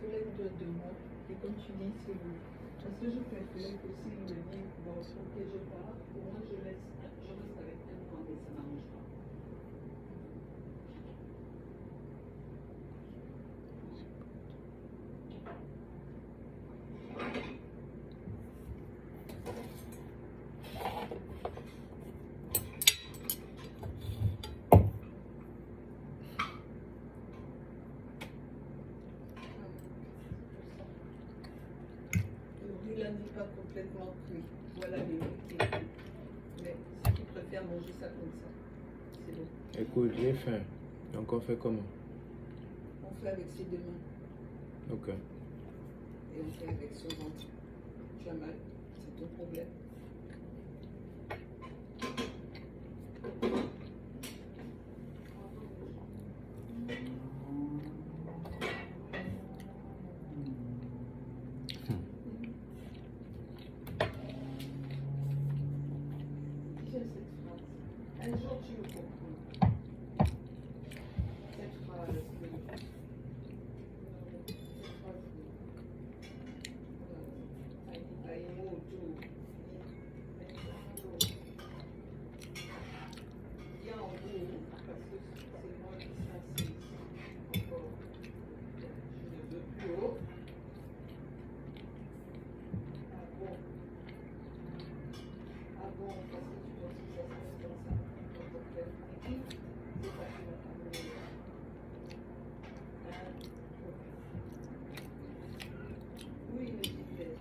que là, il doit 2 mois. Et comme tu dis, c'est le. Parce que je préfère que s'il me dit, bon, ok, je pars, pour moi, je reste avec un mois, mais ça n'arrange pas. Là n'est pas complètement cuit. Voilà les riz qui est cuit. Mais si tu préfères manger ça comme ça, c'est bon. Écoute, j'ai faim. Donc on fait comment? On fait avec ses 2 mains. Ok. Et on fait avec son ventre. Tu as mal, c'est ton problème. Un jour, tu le comprends. Cette phrase, parce que c'est moi qui s'insiste encore. Je ne veux plus haut. Ah bon? Ah bon, parce que tu penses que ça se passe comme ça. C'est pas que la famille. Oui, mais il est.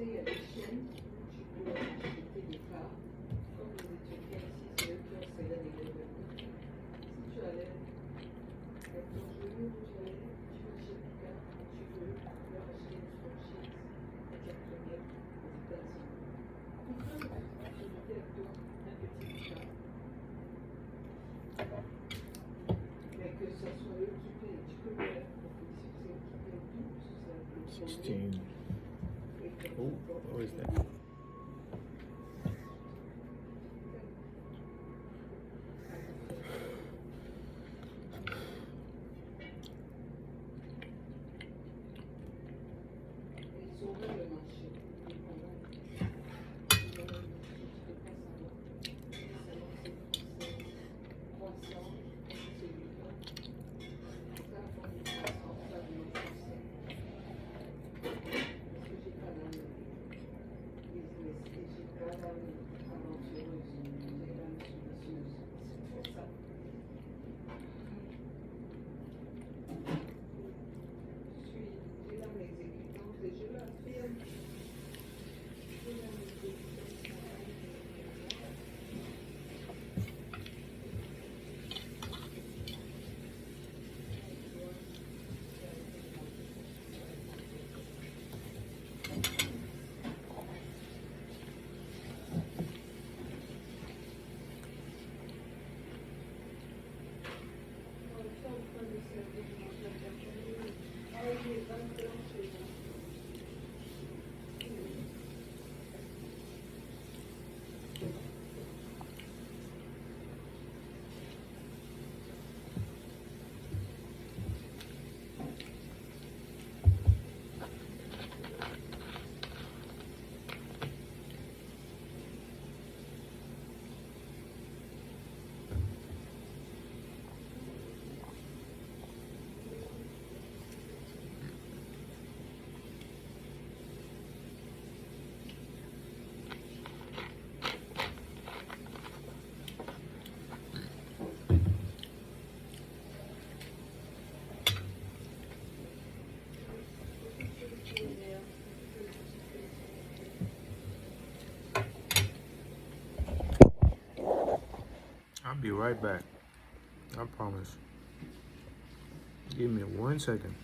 Il y a des chaînes où tu peux acheter des parts. Comme les Éthiopiens ici, c'est eux qui ont celle-là des gouvernements. Si tu allais avec ton genou, tu achètes des cartes, tu veux leur acheter une franchise éthiopienne aux États-Unis. Tu peux acheter avec toi un petit carte. Mais que ce soit eux qui payent, tu peux faire une proposition, c'est eux qui payent tout, c'est un peu 16. Oh, what is that? I'll be right back. I promise. Give me 1 second.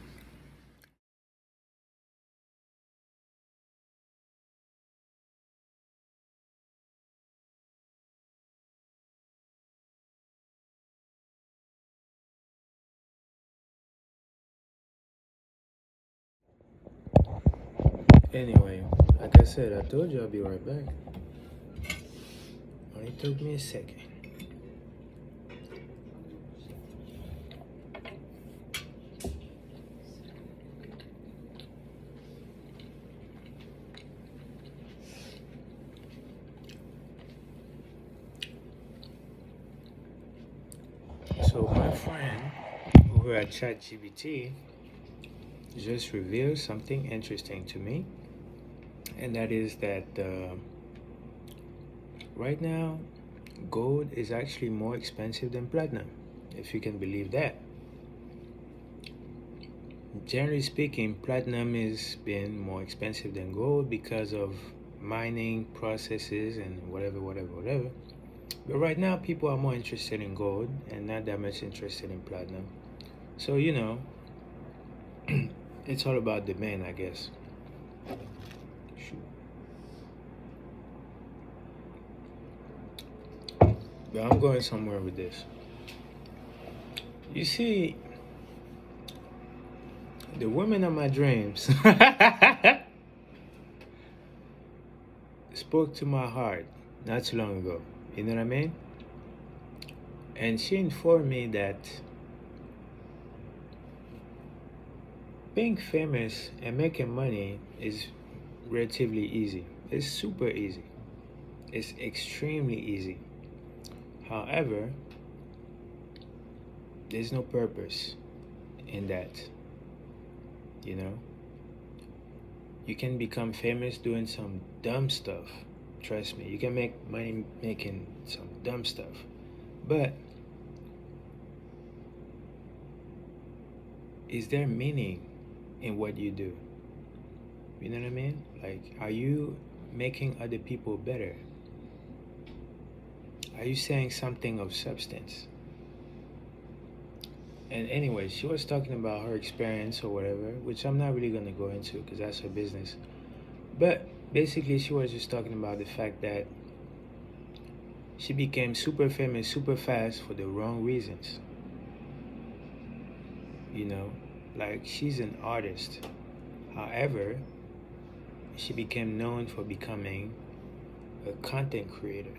Anyway, like I said, I told you I'll be right back. Only took me a second. So my friend over at ChatGPT just revealed something interesting to me, and that is that right now gold is actually more expensive than platinum, if you can believe that. Generally speaking, platinum is been more expensive than gold because of mining processes and whatever. But right now, people are more interested in gold and not that much interested in platinum. So, it's all about demand, I guess. Shoot. But I'm going somewhere with this. You see, the woman of my dreams spoke to my heart not too long ago. You know what I mean? And she informed me that being famous and making money is relatively easy. It's super easy. It's extremely easy. However, there's no purpose in that. You know? You can become famous doing some dumb stuff. Trust me, you can make money making some dumb stuff. But is there meaning in what you do? You know what I mean? Like, are you making other people better? Are you saying something of substance? And anyway, she was talking about her experience or whatever, which I'm not really going to go into because that's her business. But basically, she was just talking about the fact that she became super famous super fast for the wrong reasons. You know, like she's an artist. However, she became known for becoming a content creator.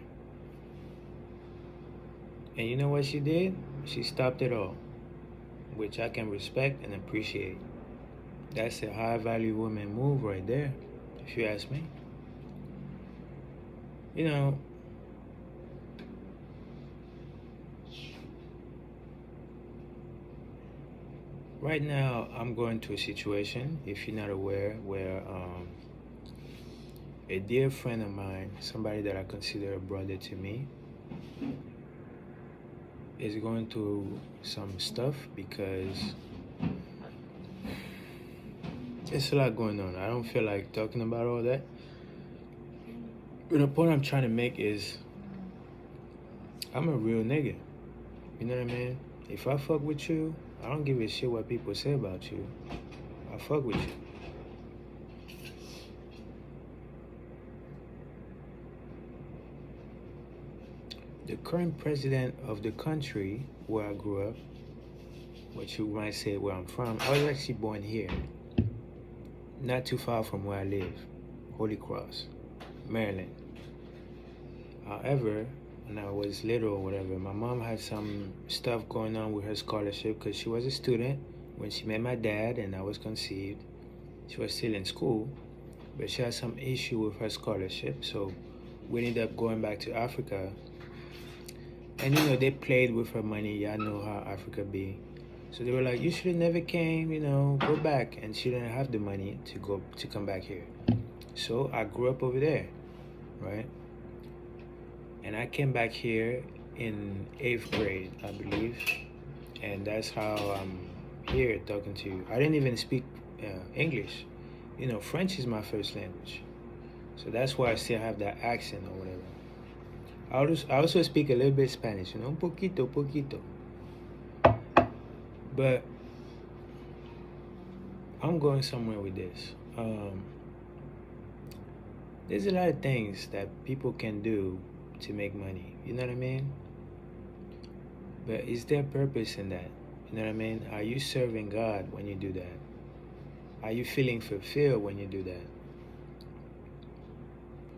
And you know what she did? She stopped it all, which I can respect and appreciate. That's a high value woman move right there, if you ask me. You know, right now I'm going through a situation, if you're not aware, where a dear friend of mine, somebody that I consider a brother to me, is going through some stuff because there's a lot going on. I don't feel like talking about all that. But the point I'm trying to make is I'm a real nigga. You know what I mean? If I fuck with you, I don't give a shit what people say about you. I fuck with you. The current president of the country where I grew up, what you might say where I'm from, I was actually born here. not too far from where I live, Holy Cross, Maryland. However, when I was little or whatever, my mom had some stuff going on with her scholarship because she was a student when she met my dad and I was conceived. She was still in school, but she had some issue with her scholarship, so we ended up going back to Africa. And they played with her money. Y'all know how Africa be. So they were like, you should have never came, go back. And she didn't have the money to come back here. So I grew up over there, right? And I came back here in 8th grade, I believe. And that's how I'm here talking to you. I didn't even speak English. French is my first language. So that's why I still have that accent or whatever. I also speak a little bit Spanish, un poquito. But I'm going somewhere with this. There's a lot of things that people can do to make money. You know what I mean? But is there purpose in that? You know what I mean? Are you serving God when you do that? Are you feeling fulfilled when you do that?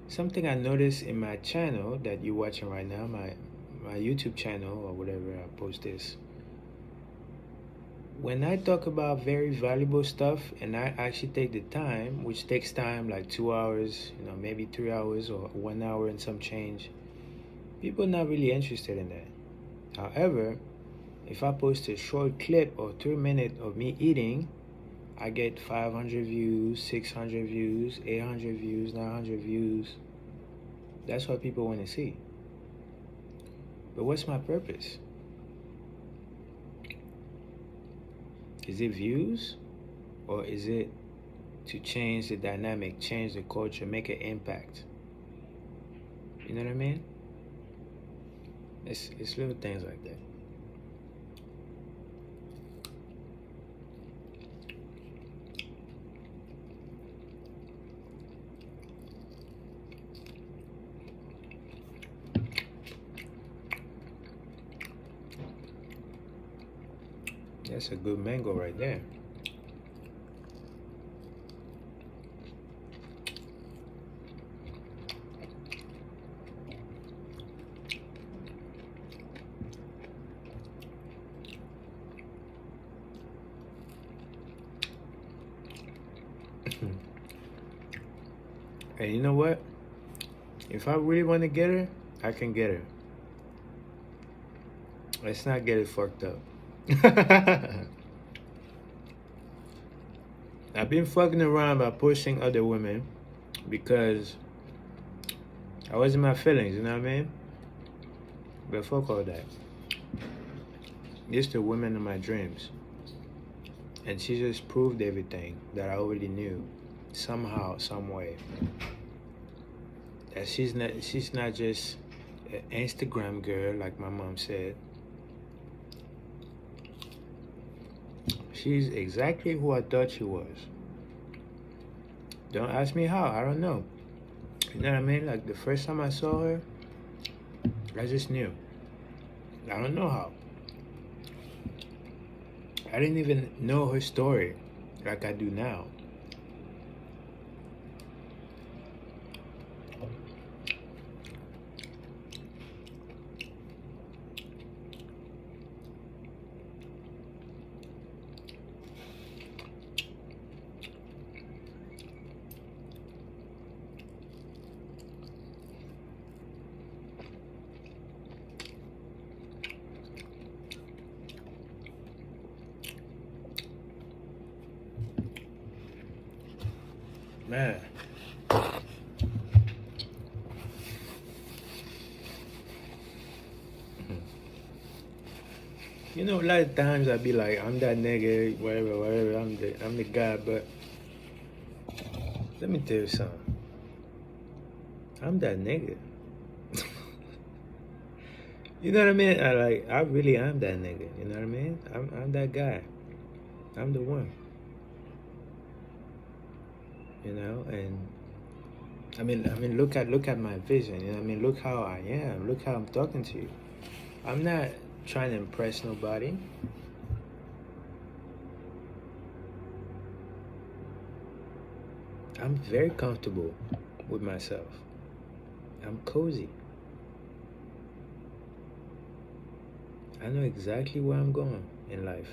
Something I noticed in my channel that you're watching right now, my YouTube channel or whatever I post this. When I talk about very valuable stuff and I actually take the time, which takes time like 2 hours, maybe 3 hours or 1 hour and some change, people are not really interested in that. However, if I post a short clip or 3 minutes of me eating, I get 500 views, 600 views, 800 views, 900 views. That's what people want to see. But what's my purpose? Is it views? Or is it to change the dynamic, change the culture, make an impact? You know what I mean? It's little things like that. That's a good mango right there. And you know what? If I really want to get her, I can get her. Let's not get it fucked up. I've been fucking around by pushing other women because I was in my feelings, you know what I mean? But fuck all that. It's the woman of my dreams. And she just proved everything that I already knew, somehow, some way. That she's not just an Instagram girl like my mom said. She's exactly who I thought she was. Don't ask me how, I don't know. You know what I mean? Like the first time I saw her, I just knew. I don't know how. I didn't even know her story like I do now. Man. You know, a lot of times I be like, I'm that nigga, whatever, I'm the guy, but let me tell you something. I'm that nigga. You know what I mean? I really am that nigga. You know what I mean? I'm that guy. I'm the one. And I mean, look at my vision. You know what I mean? Look how I am. Look how I'm talking to you. I'm not trying to impress nobody. I'm very comfortable with myself. I'm cozy. I know exactly where I'm going in life.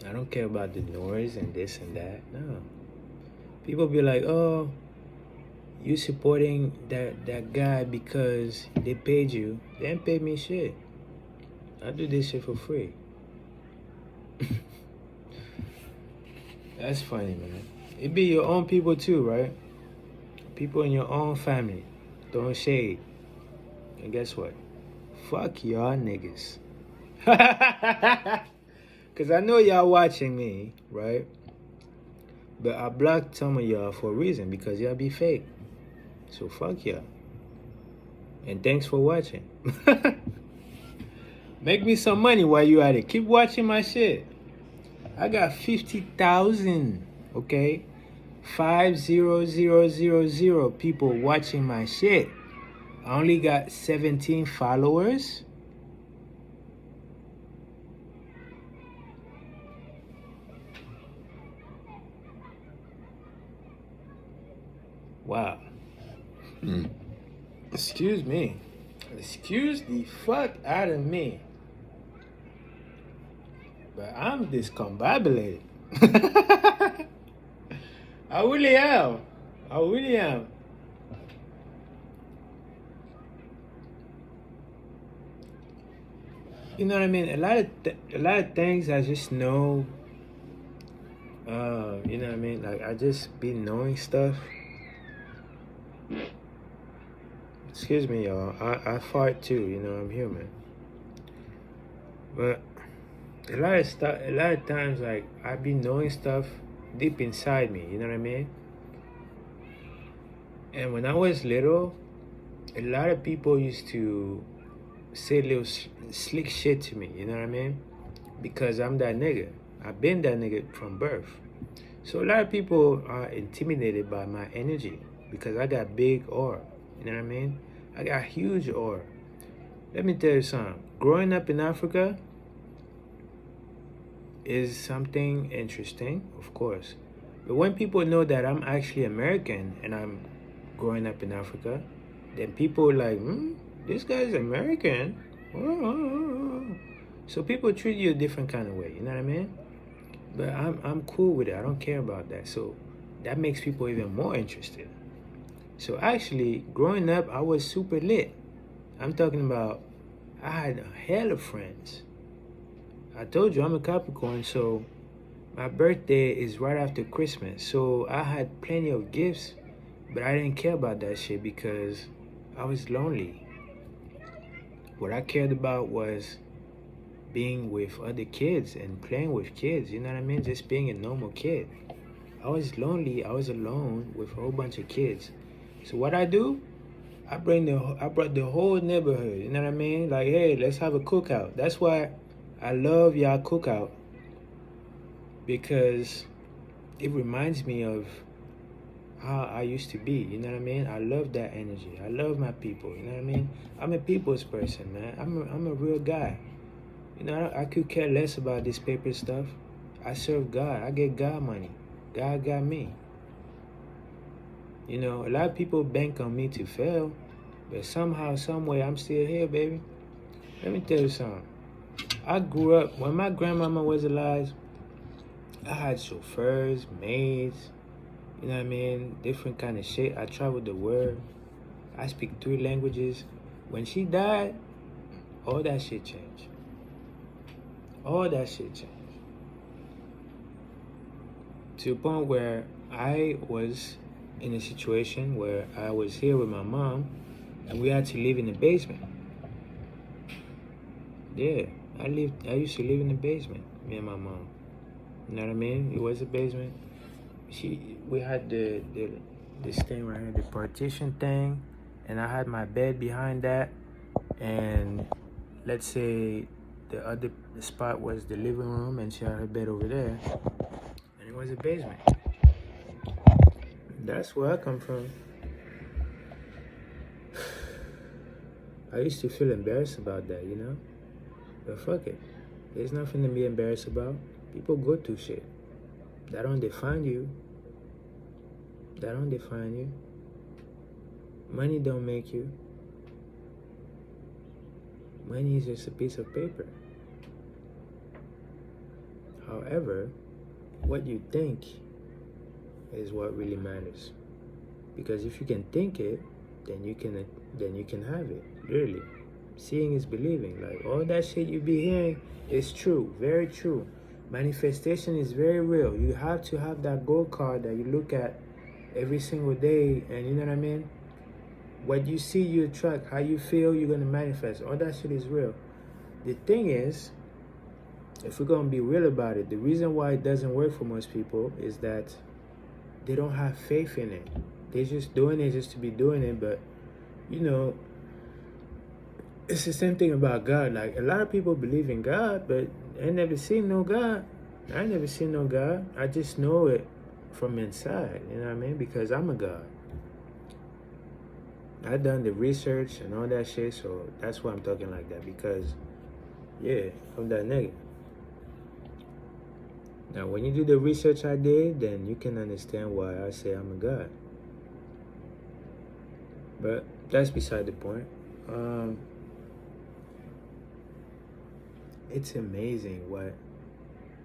I don't care about the noise and this and that. No. People be like, "Oh, you supporting that guy because they paid you." They ain't paid me shit. I do this shit for free. That's funny, man. It be your own people too, right? People in your own family throwing shade. And guess what? Fuck y'all niggas. Cause I know y'all watching me, right? But I blocked some of y'all for a reason, because y'all be fake. So fuck y'all. And thanks for watching. Make me some money while you at it. Keep watching my shit. I got 50,000, okay? 50,000 people watching my shit. I only got 17 followers. Wow. Excuse me. Excuse the fuck out of me. But I'm discombobulated. I really am. I really am. You know what I mean? A lot of things I just know. You know what I mean? Like, I just be knowing stuff. Excuse me, y'all. I fart too. You know, I'm human. But a lot of times, like, I be knowing stuff deep inside me. You know what I mean? And when I was little, a lot of people used to say little slick shit to me. You know what I mean? Because I'm that nigga. I've been that nigga from birth. So a lot of people are intimidated by my energy because I got big aura. You know what I mean? I got huge aura. Let me tell you something. Growing up in Africa is something interesting, of course. But when people know that I'm actually American and I'm growing up in Africa, then people are like, this guy's American. So people treat you a different kind of way, you know what I mean? But I'm cool with it. I don't care about that. So that makes people even more interested. So actually, growing up, I was super lit. I'm talking about, I had a hell of friends. I told you I'm a Capricorn, so my birthday is right after Christmas. So I had plenty of gifts, but I didn't care about that shit because I was lonely. What I cared about was being with other kids and playing with kids, you know what I mean? Just being a normal kid. I was lonely. I was alone with a whole bunch of kids. So what I do, I brought the whole neighborhood, you know what I mean? Like, hey, let's have a cookout. That's why I love y'all cookout, because it reminds me of how I used to be, you know what I mean? I love that energy. I love my people, you know what I mean? I'm a people's person, man. I'm a real guy. You know, I could care less about this paper stuff. I serve God. I get God money. God got me. You know, a lot of people bank on me to fail, but somehow, someway, I'm still here, baby. Let me tell you something. I grew up, when my grandmama was alive, I had chauffeurs, maids, you know what I mean? Different kind of shit. I traveled the world. I speak 3 languages. When she died, all that shit changed. All that shit changed. To the point where I was in a situation where I was here with my mom and we had to live in the basement. Yeah, I used to live in the basement, me and my mom. You know what I mean? It was a basement. We had this thing right here, the partition thing, and I had my bed behind that, and let's say the other spot was the living room, and she had her bed over there, and it was a basement. That's where I come from. I used to feel embarrassed about that, you know? But fuck it. There's nothing to be embarrassed about. People go through shit. That don't define you. That don't define you. Money don't make you. Money is just a piece of paper. However, what you think is what really matters. Because if you can think it, then you can have it. Literally. Seeing is believing. Like all that shit you be hearing is true. Very true. Manifestation is very real. You have to have that gold card that you look at every single day, and you know what I mean? What you see, you attract. How you feel, you're gonna manifest. All that shit is real. The thing is, if we're gonna be real about it, the reason why it doesn't work for most people is that they don't have faith in it. They're just doing it just to be doing it. But you know, it's the same thing about God. Like a lot of people believe in God, but I never seen no God. I never seen no God. I just know it from inside. You know what I mean? Because I'm a God. I done the research and all that shit, so that's why I'm talking like that. Because yeah, I'm that nigga. Now, when you do the research I did, then you can understand why I say I'm a God. But that's beside the point. It's amazing what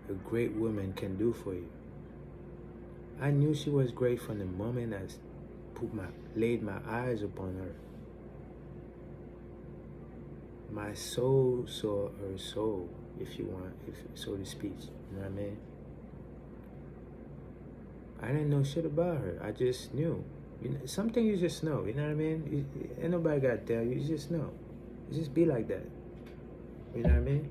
a great woman can do for you. I knew she was great from the moment I laid my eyes upon her. My soul saw her soul, if you want, so to speak. You know what I mean? I didn't know shit about her. I just knew. You know, something you just know. You know what I mean? Ain't nobody got to tell you. You just know. You just be like that. You know what I mean?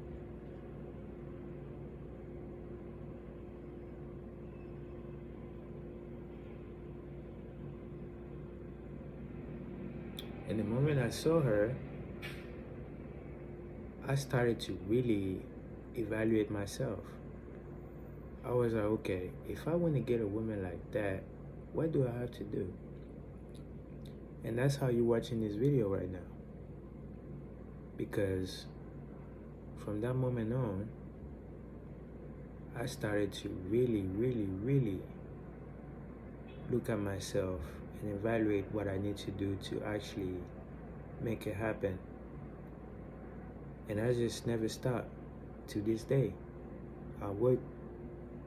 And the moment I saw her, I started to really evaluate myself. I was like, okay, if I want to get a woman like that, what do I have to do? And that's how you're watching this video right now. Because from that moment on, I started to really, really, really look at myself and evaluate what I need to do to actually make it happen. And I just never stopped to this day. I work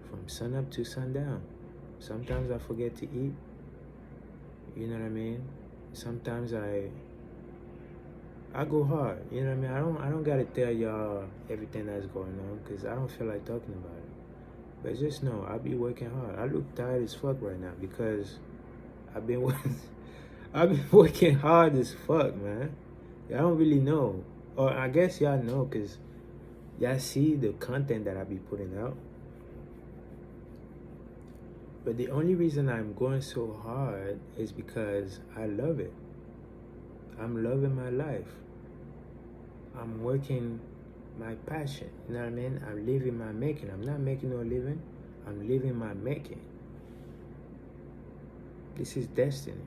from sun up to sundown. Sometimes I forget to eat. You know what I mean? Sometimes I go hard. You know what I mean? I don't gotta tell y'all everything that's going on because I don't feel like talking about it. But just know I be working hard. I look tired as fuck right now because I've been working hard as fuck, man. Y'all don't really know. Or I guess y'all know because y'all see the content that I be putting out. But the only reason I'm going so hard is because I love it. I'm loving my life. I'm working my passion. You know what I mean? I'm living my making. I'm not making no living. I'm living my making. This is destiny.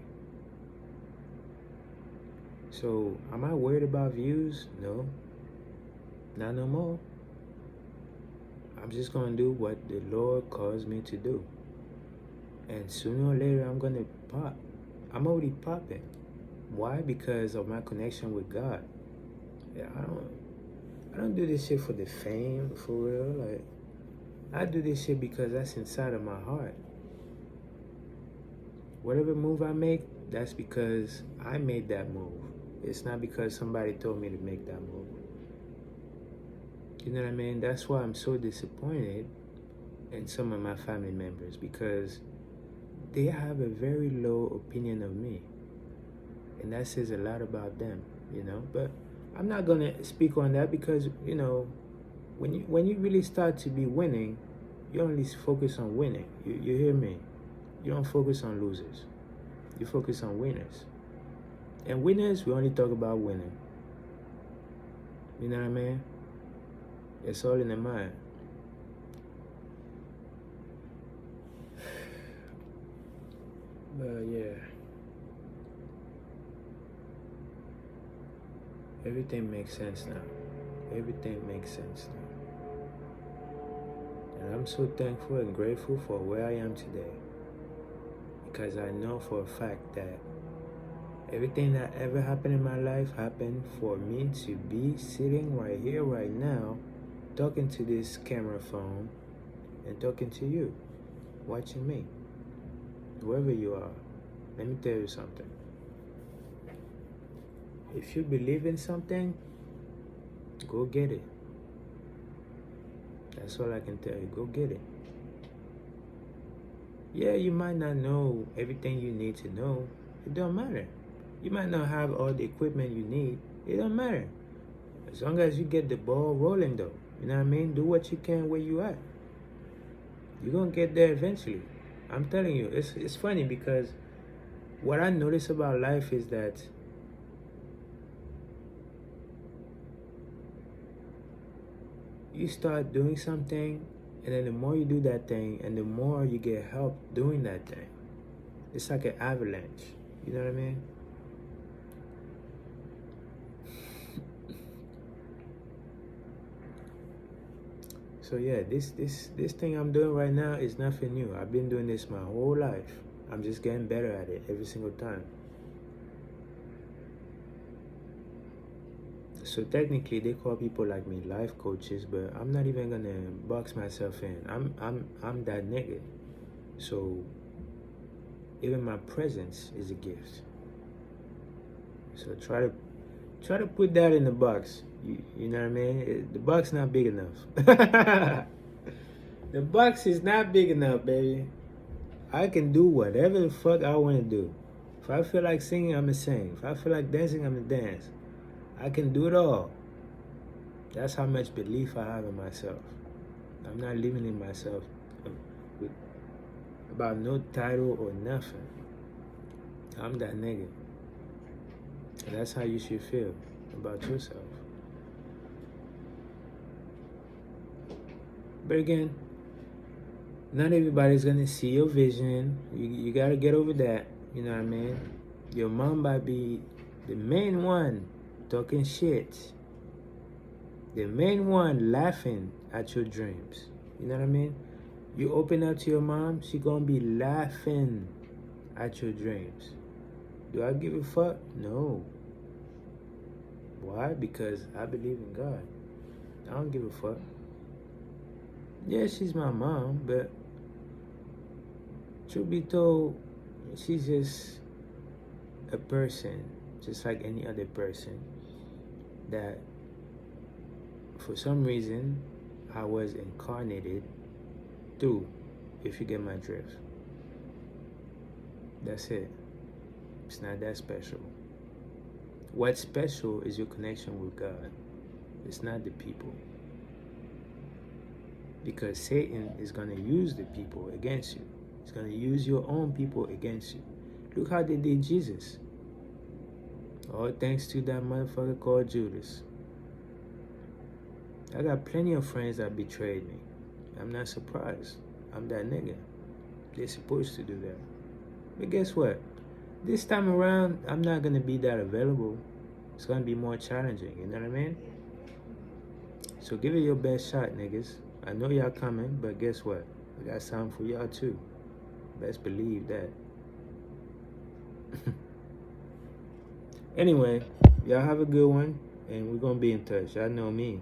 So, am I worried about views? No. Not no more. I'm just going to do what the Lord calls me to do. And sooner or later, I'm going to pop. I'm already popping. Why? Because of my connection with God. Yeah, I don't do this shit for the fame, for real. Like, I do this shit because that's inside of my heart. Whatever move I make, that's because I made that move. It's not because somebody told me to make that move. You know what I mean? That's why I'm so disappointed in some of my family members, because they have a very low opinion of me. And that says a lot about them, you know? But I'm not going to speak on that because, you know, when you really start to be winning, you only focus on winning. You hear me? You don't focus on losers. You focus on winners. And winners, we only talk about winning. You know what I mean? It's all in the mind. But yeah. Everything makes sense now. Everything makes sense now. And I'm so thankful and grateful for where I am today. because I know for a fact that everything that ever happened in my life happened for me to be sitting right here, right now, talking to this camera phone and talking to you, watching me, whoever you are. Let me tell you something. If you believe in something, go get it. That's all I can tell you. Go get it. Yeah, you might not know everything you need to know. It don't matter. You might not have all the equipment you need. It don't matter. As long as you get the ball rolling, though. You know what I mean? Do what you can where you at. You're going to get there eventually. I'm telling you. It's funny because what I notice about life is that you start doing something, and then the more you do that thing, and the more you get help doing that thing. It's like an avalanche. You know what I mean? So yeah, this thing I'm doing right now is nothing new. I've been doing this my whole life. I'm just getting better at it every single time. So technically, they call people like me life coaches, but I'm not even gonna box myself in. I'm that nigga. So even my presence is a gift. So try to put that in the box. You know what I mean? The box not big enough. The box is not big enough, baby. I can do whatever the fuck I want to do. If I feel like singing, I'ma sing. If I feel like dancing, I'ma dance. I can do it all. That's how much belief I have in myself. I'm not limiting myself with, about no title or nothing. I'm that nigga. And that's how you should feel about yourself. But again, not everybody's gonna see your vision. You gotta get over that. You know what I mean? Your mom might be the main one talking shit. The main one laughing at your dreams. You know what I mean? You open up to your mom, she gonna be laughing at your dreams. Do I give a fuck? No. Why? Because I believe in God. I don't give a fuck. Yeah, she's my mom, but truth be told, she's just a person, just like any other person, that for some reason I was incarnated through, if you get my drift. That's it. It's not that special. What's special is your connection with God. It's not the people. Because Satan is going to use the people against you. He's going to use your own people against you. Look how they did Jesus. All thanks to that motherfucker called Judas. I got plenty of friends that betrayed me. I'm not surprised. I'm that nigga. They're supposed to do that. But guess what? This time around, I'm not going to be that available. It's going to be more challenging. You know what I mean? So give it your best shot, niggas. I know y'all coming, but guess what? I got something for y'all too. Best believe that. Anyway, y'all have a good one, and we're going to be in touch. Y'all know me.